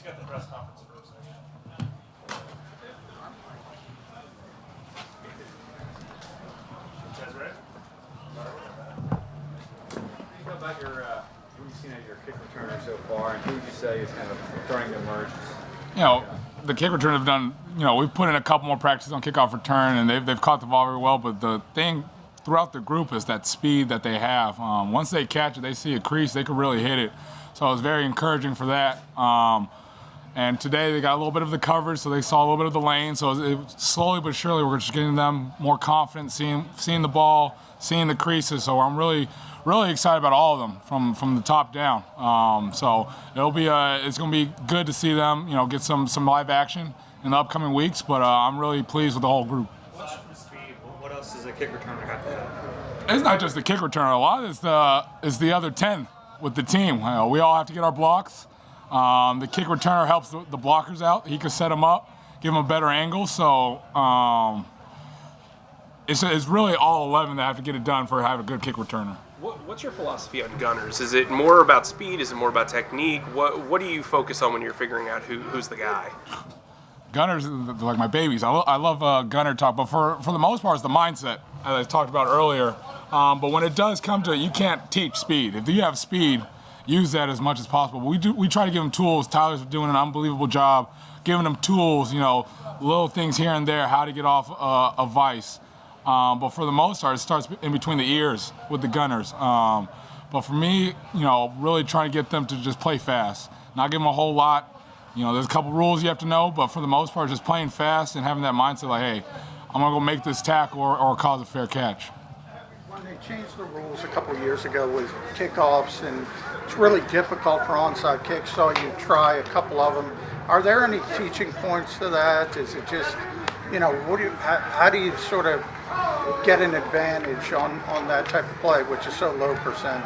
got the press conference first. You guys ready? How about your what you've seen at your kick returner so far, and who would you say is kind of starting to emerge? The kick return have done. We've put in a couple more practices on kickoff return, and they've caught the ball very well. But the thing throughout the group is that speed that they have. Once they catch it, they see a crease, they can really hit it. So it was very encouraging for that. And today they got a little bit of the coverage, so they saw a little bit of the lane. So slowly but surely, we're just getting them more confident, seeing the ball, seeing the creases. So I'm really excited about all of them from the top down. So it's going to be good to see them, get some live action in the upcoming weeks. But I'm really pleased with the whole group. Aside from speed, what else does a kick returner have to have? It's not just the kick returner. A lot is the other 10 with the team. We all have to get our blocks. The kick returner helps the blockers out. He can set them up, give them a better angle. So it's really all 11 that have to get it done for have a good kick returner. What's your philosophy on gunners? Is it more about speed? Is it more about technique? What do you focus on when you're figuring out who's the guy? Gunners are like my babies. I love gunner talk, but for the most part, it's the mindset, as I talked about earlier. But when it does come to it, you can't teach speed. If you have speed, use that as much as possible. But we try to give them tools. Tyler's doing an unbelievable job giving them tools, little things here and there, how to get off a vice. But for the most part, it starts in between the ears with the gunners. But for me, really trying to get them to just play fast, not give them a whole lot. There's a couple rules you have to know, but for the most part, just playing fast and having that mindset like, hey, I'm going to go make this tackle or cause a fair catch. When they changed the rules a couple of years ago with kickoffs, and it's really difficult for onside kicks, so you try a couple of them. Are there any teaching points to that? Is it just, how do you sort of get an advantage on that type of play, which is so low percentage?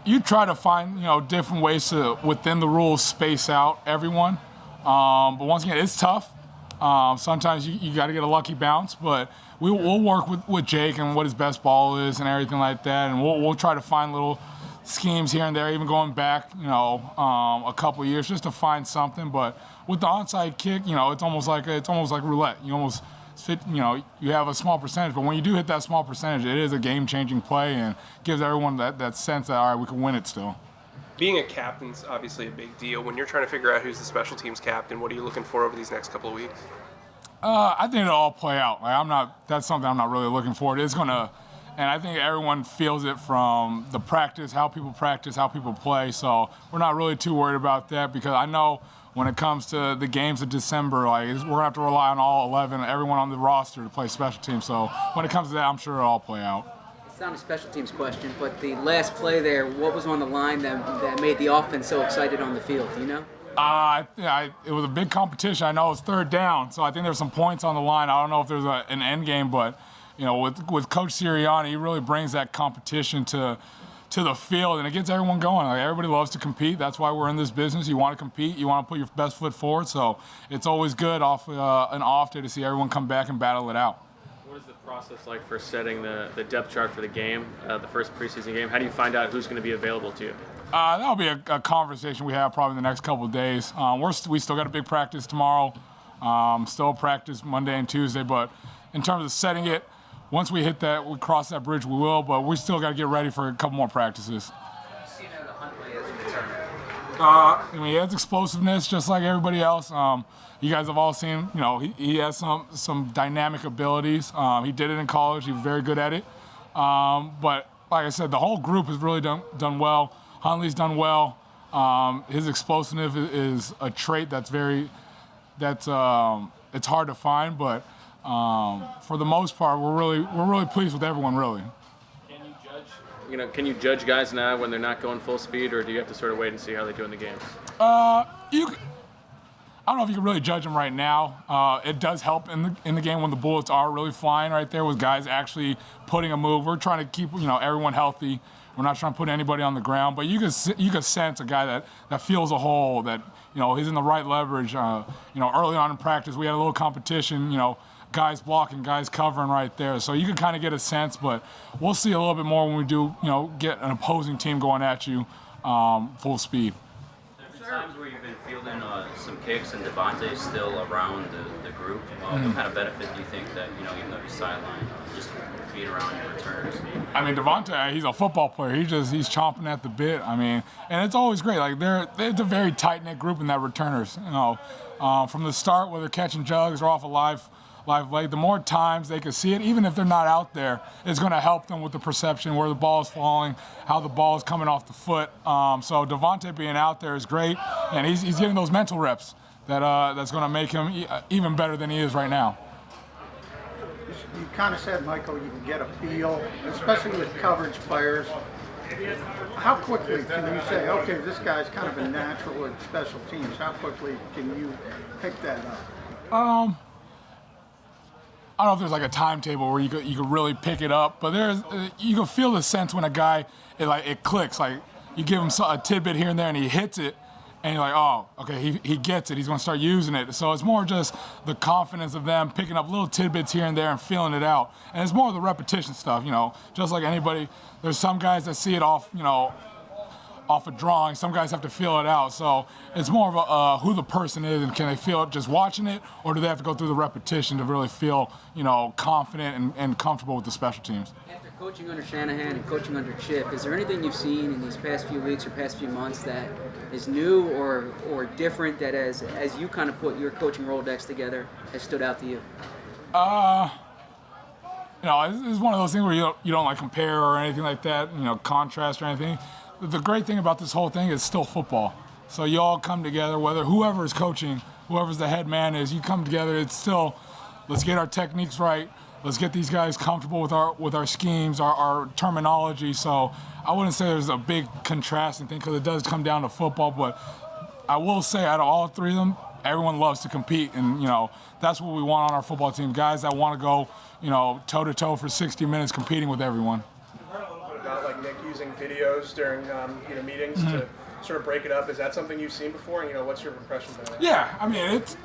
You try to find, different ways to, within the rules, space out everyone. But once again, it's tough. Sometimes you got to get a lucky bounce, but we'll work with Jake and what his best ball is and everything like that, and we'll try to find little schemes here and there, even going back, a couple of years just to find something. But with the onside kick, it's almost like roulette. You almost fit, you have a small percentage, but when you do hit that small percentage, it is a game-changing play and gives everyone that sense that, all right, we can win it still. Being a captain's obviously a big deal. When you're trying to figure out who's the special teams captain, what are you looking for over these next couple of weeks? I think it'll all play out. That's something I'm not really looking for. It's gonna, and I think everyone feels it from the practice, how people play. So we're not really too worried about that because I know when it comes to the games of December, we're gonna have to rely on all 11, everyone on the roster to play special teams. So when it comes to that, I'm sure it'll all play out. It's not a special teams question, but the last play there, what was on the line that made the offense so excited on the field? Do you know? It was a big competition. I know it was third down, so I think there's some points on the line. I don't know if there's an end game, but with Coach Sirianni, he really brings that competition to the field, and it gets everyone going. Everybody loves to compete. That's why we're in this business. You want to compete. You want to put your best foot forward. So it's always good off an off day to see everyone come back and battle it out. What is the process like for setting the depth chart for the game, the first preseason game? How do you find out who's going to be available to you? That'll be a conversation we have probably in the next couple of days. We still got a big practice tomorrow, still practice Monday and Tuesday, but in terms of setting it, once we cross that bridge, we will, but we still got to get ready for a couple more practices. He has explosiveness just like everybody else. You guys have all seen, he has some dynamic abilities. He did it in college. He was very good at it. But like I said, the whole group has really done well. Huntley's done well. His explosiveness is a trait it's hard to find, but for the most part, we're really pleased with everyone, really. Can you judge guys now when they're not going full speed, or do you have to sort of wait and see how they do in the games? I don't know if you can really judge them right now. It does help in the game when the bullets are really flying right there with guys actually putting a move. We're trying to keep everyone healthy. We're not trying to put anybody on the ground, but you can sense a guy that feels a hole, that he's in the right leverage. Early on in practice we had a little competition. Guys blocking, guys covering right there. So you can kind of get a sense, but we'll see a little bit more when we do, get an opposing team going at you full speed. Is there times where you've been fielding some kicks and Devontae's still around the group, what kind of benefit do you think that, even though he's sidelined, just being around your returners? I mean, Devontae, he's a football player. He's chomping at the bit. I mean, and it's always great. Like it's a very tight-knit group in that returners. From the start, whether catching jugs or off a live leg, the more times they can see it, even if they're not out there, it's going to help them with the perception where the ball is falling, how the ball is coming off the foot. So Devontae being out there is great, and he's getting those mental reps that's going to make him even better than he is right now. You kind of said, Michael, you can get a feel, especially with coverage players. How quickly can you say, okay, this guy's kind of a natural at special teams? How quickly can you pick that up? I don't know if there's like a timetable where you could really pick it up, but you can feel the sense when a guy it clicks. Like you give him a tidbit here and there, and he hits it, and you're like, oh, okay, he gets it. He's going to start using it. So it's more just the confidence of them picking up little tidbits here and there and feeling it out. And it's more of the repetition stuff, just like anybody. There's some guys that see it off a drawing. Some guys have to feel it out. So it's more of a who the person is, and can they feel it just watching it, or do they have to go through the repetition to really feel, confident and comfortable with the special teams? After coaching under Shanahan and coaching under Chip, is there anything you've seen in these past few weeks or past few months that is new or different that as you kind of put your coaching Rolodex together has stood out to you? It's one of those things where you don't like compare or anything like that, contrast or anything. The great thing about this whole thing is still football. So you all come together, whether whoever is coaching, whoever's the head man is, you come together. It's still, let's get our techniques right. Let's get these guys comfortable with our schemes, our terminology. So I wouldn't say there's a big contrasting thing because it does come down to football. But I will say out of all three of them, everyone loves to compete, and that's what we want on our football team. Guys that want to go, toe to toe for 60 minutes competing with everyone. About like Nick using videos during meetings to sort of break it up. Is that something you've seen before? What's your impression of that? Yeah, I mean it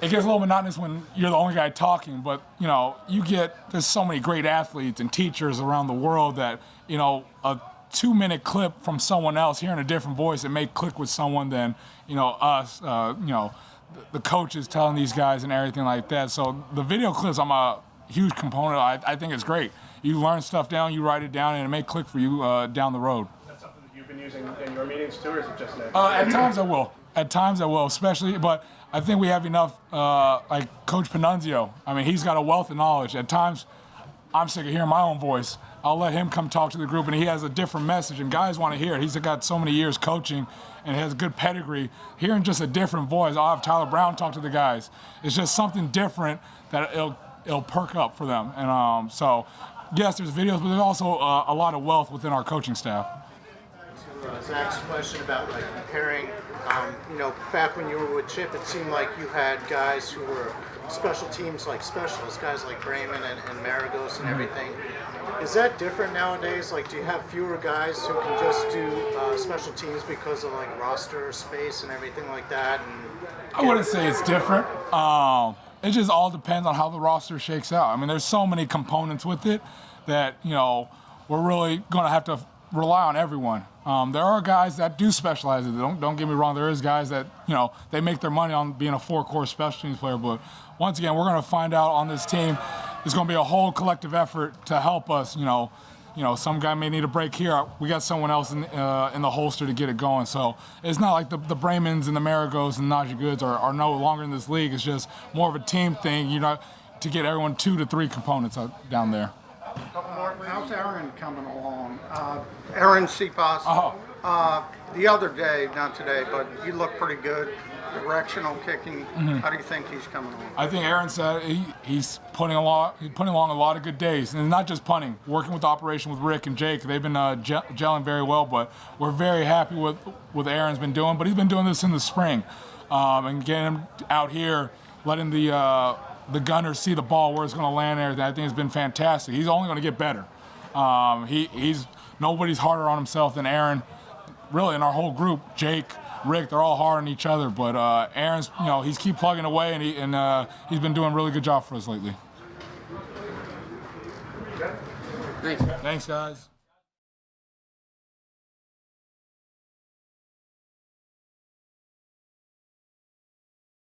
gets a little monotonous when you're the only guy talking, but there's so many great athletes and teachers around the world that a 2-minute clip from someone else hearing a different voice, it may click with someone than us, the coaches telling these guys and everything like that. So the video clips, I'm a huge component. I think it's great. You learn stuff down, you write it down, and it may click for you down the road. Is that something that you've been using in your meetings too, or is it just Nick? At times I will. At times I will, especially, but I think we have enough, like Coach Panunzio. I mean, he's got a wealth of knowledge. At times, I'm sick of hearing my own voice. I'll let him come talk to the group, and he has a different message, and guys want to hear it. He's got so many years coaching and has a good pedigree. Hearing just a different voice, I'll have Tyler Brown talk to the guys. It's just something different that it'll perk up for them. And so, yes, there's videos, but there's also a lot of wealth within our coaching staff. To Zach's question about comparing, back when you were with Chip, it seemed like you had guys who were special teams like specialists, guys like Brayman and Maragos and everything. Is that different nowadays? Like, do you have fewer guys who can just do special teams because of roster space and everything like that? I wouldn't say it's different. It just all depends on how the roster shakes out. I mean, there's so many components with it that, we're really going to have to rely on everyone. There are guys that do specialize in it. Don't get me wrong. There is guys that, they make their money on being a 4-core special teams player. But once again, we're going to find out on this team. There's going to be a whole collective effort to help us. Some guy may need a break here. We got someone else in the holster to get it going. So it's not like the Braymans and the Maragos and Najee Goods are no longer in this league. It's just more of a team thing, to get everyone 2 to 3 components down there. How's Aaron coming along? Aaron Cepas. The other day, not today, but he looked pretty good. Directional kicking. How do you think he's coming along? I think Aaron said he's putting along a lot of good days, and not just punting. Working with the operation with Rick and Jake, they've been gelling very well. But we're very happy with what Aaron's been doing. But he's been doing this in the spring, and getting him out here, letting the gunners see the ball where it's going to land and everything. I think it's been fantastic. He's only going to get better. He's nobody's harder on himself than Aaron. Really, in our whole group, Jake, Rick, they're all hard on each other. But Aaron's, he's keep plugging away, and he's been doing a really good job for us lately. Thanks. Thanks, guys.